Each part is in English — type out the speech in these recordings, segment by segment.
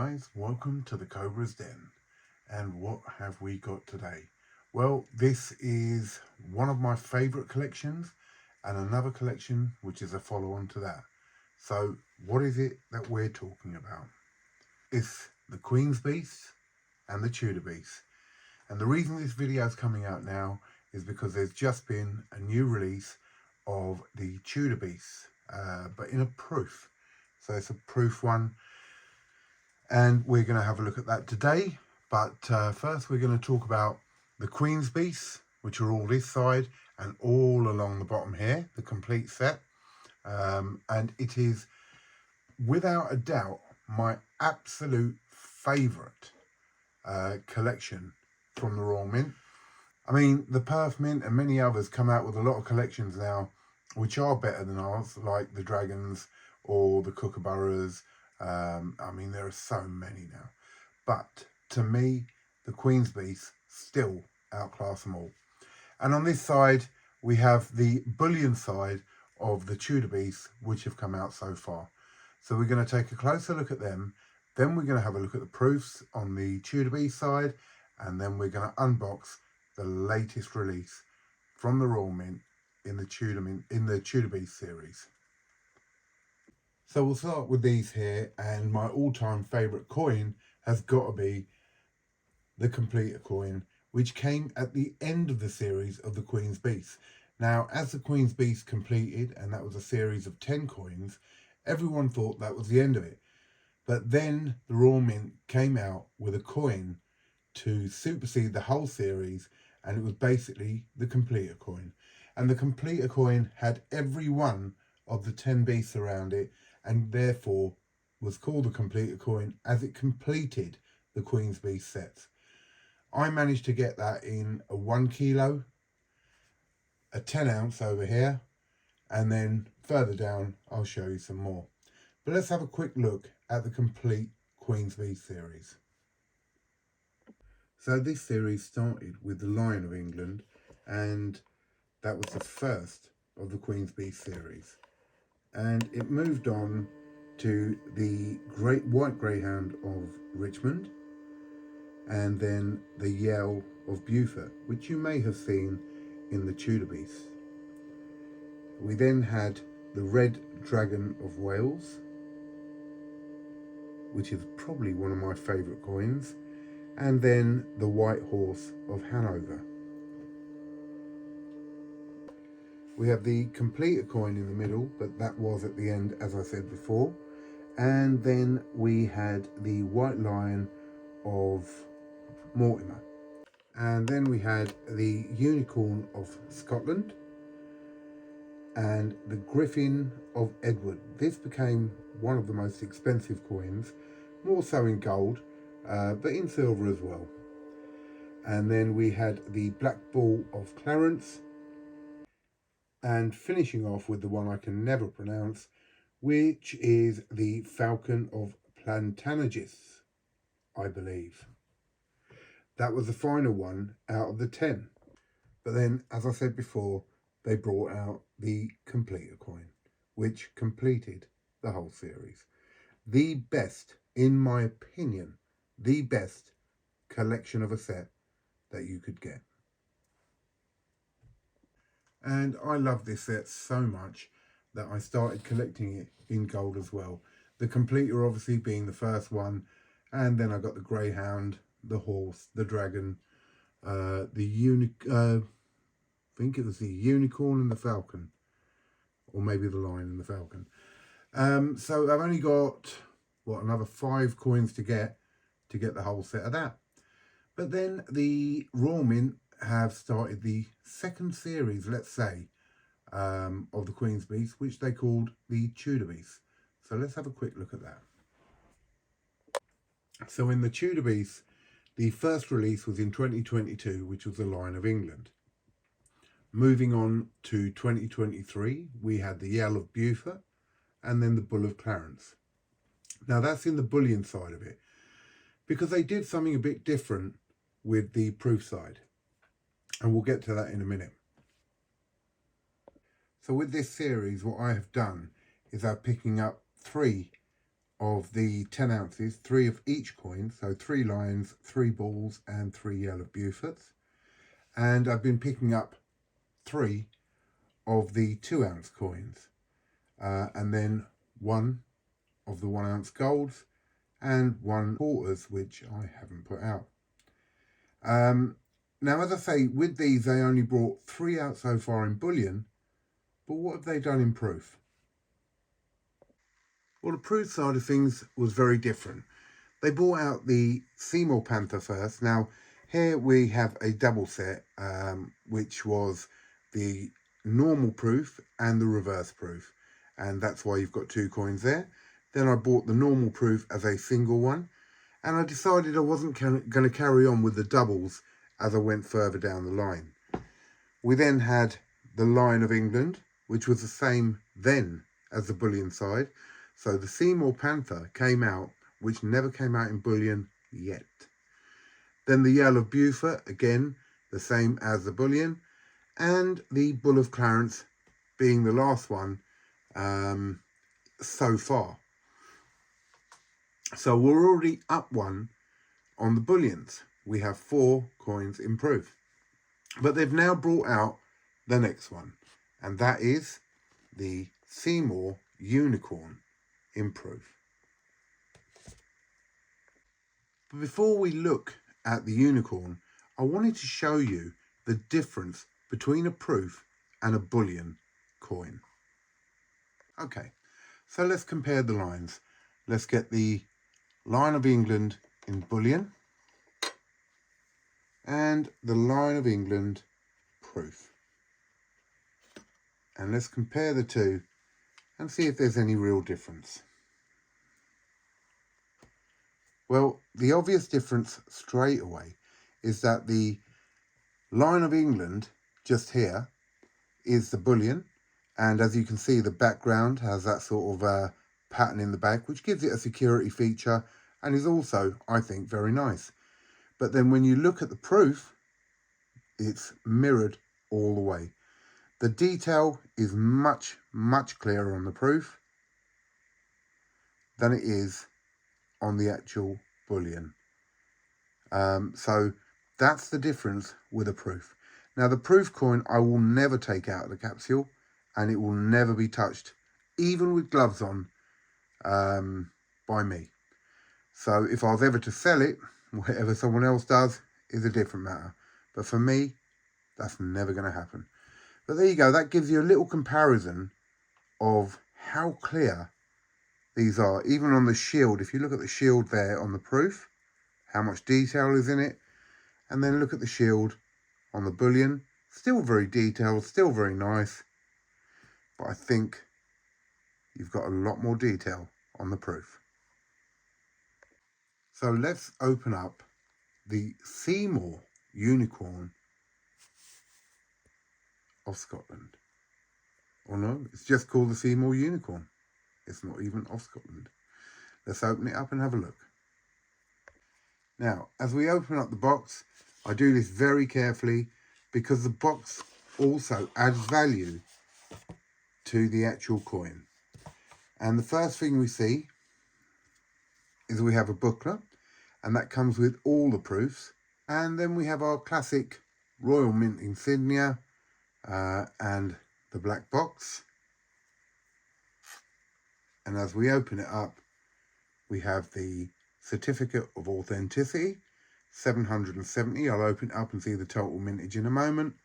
guys, welcome to the Cobra's Den. And what have we got today? Well, this is one of my favourite collections and another collection which is a follow-on to that. So what is it that we're talking about? It's the Queen's Beast and the Tudor Beast. And the reason this video is coming out now is because there's just been a new release of the Tudor Beast, but in a proof. So it's a proof one. And we're going to have a look at that today. But first we're going to talk about the Queen's Beasts, which are all this side and all along the bottom here, the complete set. And it is, without a doubt, my absolute favourite collection from the Royal Mint. I mean, the Perth Mint and many others come out with a lot of collections now, which are better than ours, like the Dragons or the Kookaburras. I mean, there are so many now. But to me, the Queen's Beast still outclass them all. And on this side, we have the bullion side of the Tudor Beasts, which have come out so far. So we're going to take a closer look at them. Then we're going to have a look at the proofs on the Tudor Beast side. And then we're going to unbox the latest release from the Royal Mint in the Tudor Beast series. So we'll start with these here, and my all-time favourite coin has got to be the Completer coin, which came at the end of the series of the Queen's Beast. Now, as the Queen's Beast completed, and that was a series of 10 coins, everyone thought that was the end of it. But then the Royal Mint came out with a coin to supersede the whole series, and it was basically the Completer coin. And the Completer coin had every one of the 10 beasts around it, and therefore was called the Completer coin as it completed the Queen's Beast sets. I managed to get that in a 1 kilo, a 10 ounce over here, and then further down I'll show you some more. But let's have a quick look at the complete Queen's Beast series. So this series started with the Lion of England, and that was the first of the Queen's Beast series. And it moved on to the Great White Greyhound of Richmond, and then the Yell of Beaufort, which you may have seen in the Tudor Beast. We then had the Red Dragon of Wales, which is probably one of my favourite coins, and then the White Horse of Hanover. We have the Completer coin in the middle, but that was at the end, as I said before. And then we had the White Lion of Mortimer. And then we had the Unicorn of Scotland and the Griffin of Edward. This became one of the most expensive coins, more so in gold, but in silver as well. And then we had the Black Bull of Clarence, and finishing off with the one I can never pronounce, which is the Falcon of Plantagenet, I believe. That was the final one out of the 10. But then, as I said before, they brought out the Completer coin, which completed the whole series. The best, in my opinion, the best collection of a set that you could get. And I love this set so much that I started collecting it in gold as well. The Completer obviously being the first one, and then I got the Greyhound, the Horse, the Dragon, I think it was the Unicorn and the Falcon, or maybe the Lion and the Falcon. So I've only got, another 5 coins to get the whole set of that. But then the Royal Mint have started the second series, let's say, of the Queen's Beast, which they called the Tudor Beast. So let's have a quick look at that. So in the Tudor Beast, the first release was in 2022, which was the Lion of England. Moving on to 2023, we had the Yell of Beaufort and then the Bull of Clarence. Now that's in the bullion side of it, because they did something a bit different with the proof side. And we'll get to that in a minute. So with this series, what I have done is I'm picking up 3 of the 10 ounces, 3 of each coin, so 3 lions, 3 bulls and 3 yellow Bufords. And I've been picking up 3 of the 2 ounce coins, and then 1 of the 1 ounce golds and 1 quarters, which I haven't put out. Now, as I say, with these they only brought 3 out so far in bullion, but what have they done in proof? Well, the proof side of things was very different. They brought out the Seymour Panther first. Now, here we have a double set, which was the normal proof and the reverse proof. And that's why you've got 2 coins there. Then I bought the normal proof as a single one. And I decided I wasn't going to carry on with the doubles as I went further down the line. We then had the Lion of England, which was the same then as the bullion side. So the Seymour Panther came out, which never came out in bullion yet. Then the Yell of Beaufort, again, the same as the bullion. And the Bull of Clarence being the last one so far. So we're already up 1 on the bullions. We have 4 coins in proof. But they've now brought out the next one. And that is the Seymour Unicorn in proof. But before we look at the unicorn, I wanted to show you the difference between a proof and a bullion coin. Okay, so let's compare the lines. Let's get the Lion of England in bullion and the Lion of England proof. And let's compare the two and see if there's any real difference. Well, the obvious difference straight away is that the Lion of England just here is the bullion, and as you can see, the background has that sort of pattern in the back, which gives it a security feature and is also, I think, very nice. But then when you look at the proof, it's mirrored all the way. The detail is much, much clearer on the proof than it is on the actual bullion. So that's the difference with a proof. Now, the proof coin I will never take out of the capsule, and it will never be touched, even with gloves on, by me. So if I was ever to sell it, whatever someone else does is a different matter. But for me, that's never going to happen. But there you go. That gives you a little comparison of how clear these are. Even on the shield, if you look at the shield there on the proof, how much detail is in it. And then look at the shield on the bullion. Still very detailed, still very nice. But I think you've got a lot more detail on the proof. So let's open up the Seymour Unicorn of Scotland. Or no, it's just called the Seymour Unicorn. It's not even of Scotland. Let's open it up and have a look. Now, as we open up the box, I do this very carefully because the box also adds value to the actual coin. And the first thing we see is we have a booklet, and that comes with all the proofs. And then we have our classic Royal Mint insignia and the black box. And as we open it up, we have the certificate of authenticity, 770. I'll open it up and see the total mintage in a moment.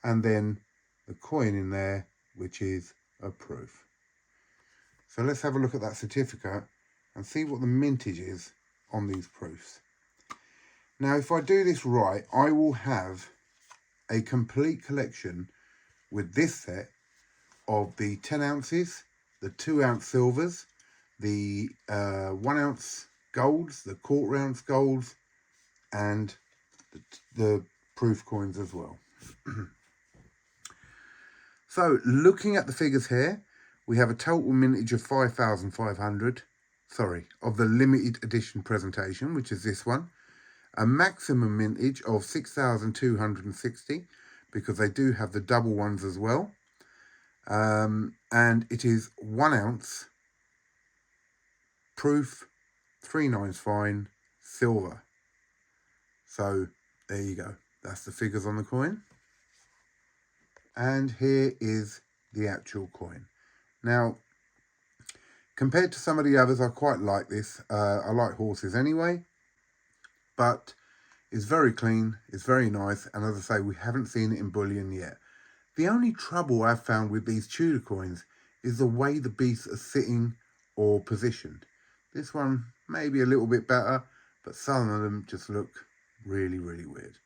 And then the coin in there, which is a proof. So let's have a look at that certificate and see what the mintage is on these proofs. Now, if I do this right, I will have a complete collection with this set of the 10 ounces, the 2 ounce silvers, the 1 ounce golds, the 1/4 ounce golds, and the proof coins as well. So looking at the figures here, we have a total mintage of 5,500, of the limited edition presentation, which is this one. A maximum mintage of 6,260, because they do have the double ones as well. And it is 1 ounce proof, 3 nines fine, silver. So there you go. That's the figures on the coin. And here is the actual coin. Now, compared to some of the others, I quite like this. I like horses anyway, but it's very clean, it's very nice, and as I say, we haven't seen it in bullion yet. The only trouble I've found with these Tudor coins is the way the beasts are sitting or positioned. This one may be a little bit better, but some of them just look really, really weird.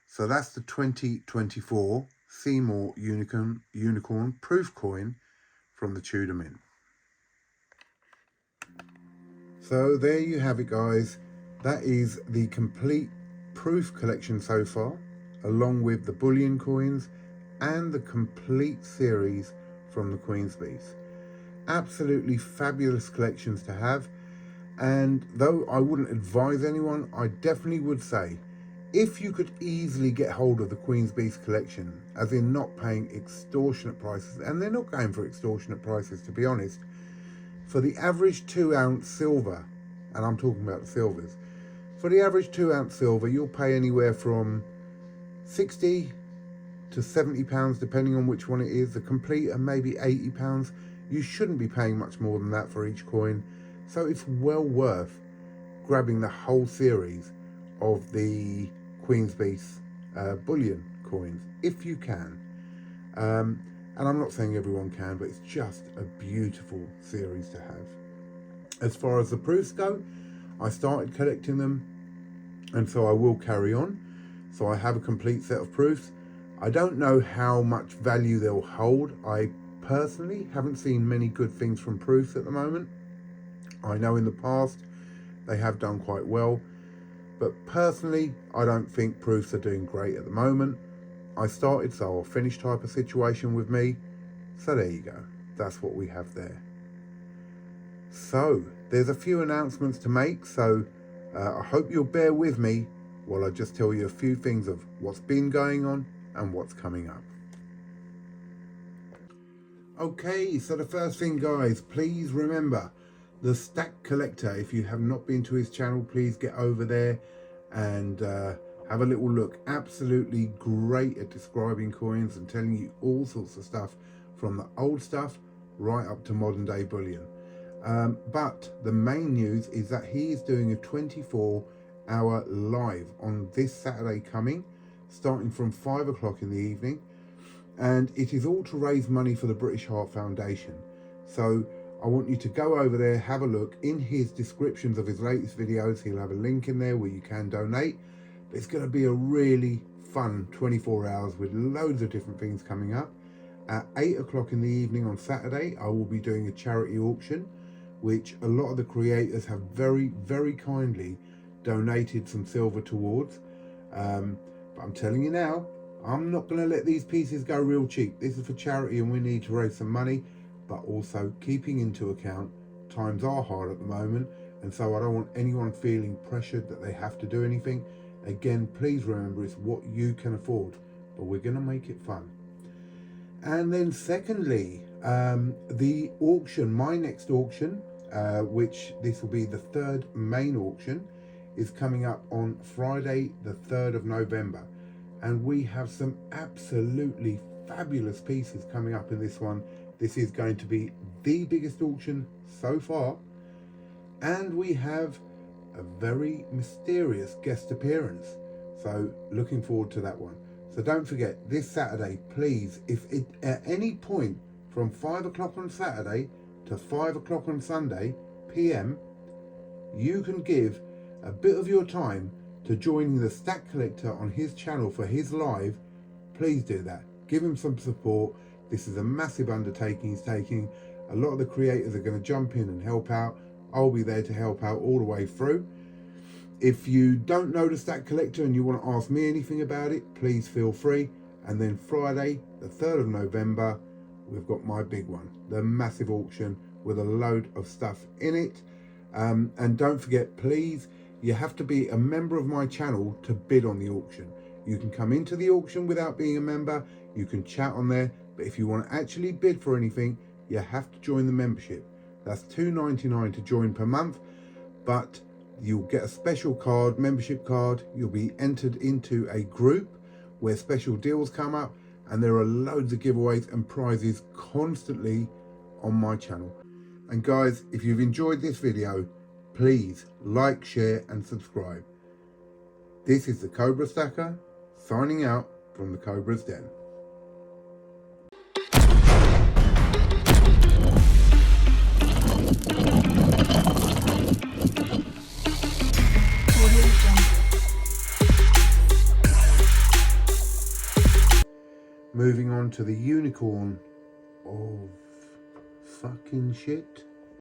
So that's the 2024 Seymour Unicorn Proof Coin from the Tudor Mint. So there you have it, guys. That is the complete proof collection so far, along with the bullion coins and the complete series from the Queen's Beast. Absolutely fabulous collections to have, and though I wouldn't advise anyone, I definitely would say if you could easily get hold of the Queen's Beast collection, as in not paying extortionate prices, and they're not going for extortionate prices to be honest, for the average 2-ounce silver, and I'm talking about the silvers, for the average 2-ounce silver you'll pay anywhere from 60 to 70 pounds depending on which one it is. The complete are maybe 80 pounds. You shouldn't be paying much more than that for each coin, so it's well worth grabbing the whole series of the Queen's Beast bullion coins if you can. And I'm not saying everyone can, but it's just a beautiful series to have. As far as the proofs go, I started collecting them, and so I will carry on. So I have a complete set of proofs. I don't know how much value they'll hold. I personally haven't seen many good things from proofs at the moment. I know in the past they have done quite well, but personally I don't think proofs are doing great at the moment. I started, so I'll finish type of situation with me. So there you go. That's what we have there. So there's a few announcements to make, so I hope you'll bear with me while I just tell you a few things of what's been going on and what's coming up. Okay, so the first thing, guys, please remember the Stack Collector. If you have not been to his channel, please get over there and have a little look. Absolutely great at describing coins and telling you all sorts of stuff, from the old stuff right up to modern day bullion. But the main news is that he is doing a 24-hour live on this Saturday coming, starting from 5 o'clock in the evening, and it is all to raise money for the British Heart Foundation. So I want you to go over there, have a look. In his descriptions of his latest videos, he'll have a link in there where you can donate. But it's going to be a really fun 24 hours with loads of different things coming up. At 8 o'clock in the evening on Saturday, I will be doing a charity auction, which a lot of the creators have very, very kindly donated some silver towards. But I'm telling you now, I'm not going to let these pieces go real cheap. This is for charity and we need to raise some money, but also keeping into account times are hard at the moment, and so I don't want anyone feeling pressured that they have to do anything. Again, please remember it's what you can afford, but we're going to make it fun. And then secondly, the auction, my next auction, which this will be the third main auction, is coming up on Friday the 3rd of November. And we have some absolutely fabulous pieces coming up in this one. This is going to be the biggest auction so far. And we have a very mysterious guest appearance. So looking forward to that one. So don't forget, this Saturday, please, if it, at any point from 5 o'clock on Saturday to 5 o'clock on Sunday PM, you can give a bit of your time to joining the Stack Collector on his channel for his live. Please do that. Give him some support. This is a massive undertaking he's taking. A lot of the creators are going to jump in and help out. I'll be there to help out all the way through. If you don't know the Stack Collector and you want to ask me anything about it, please feel free. And then Friday, the 3rd of November, we've got my big one, the massive auction with a load of stuff in it. And don't forget, please, you have to be a member of my channel to bid on the auction. You can come into the auction without being a member. You can chat on there. But if you want to actually bid for anything, you have to join the membership. That's $2.99 to join per month, but you'll get a special card, membership card. You'll be entered into a group where special deals come up, and there are loads of giveaways and prizes constantly on my channel. And guys, if you've enjoyed this video, please like, share and subscribe. This is the Cobra Stacker signing out from the Cobra's Den. Moving on to the unicorn of fucking shit.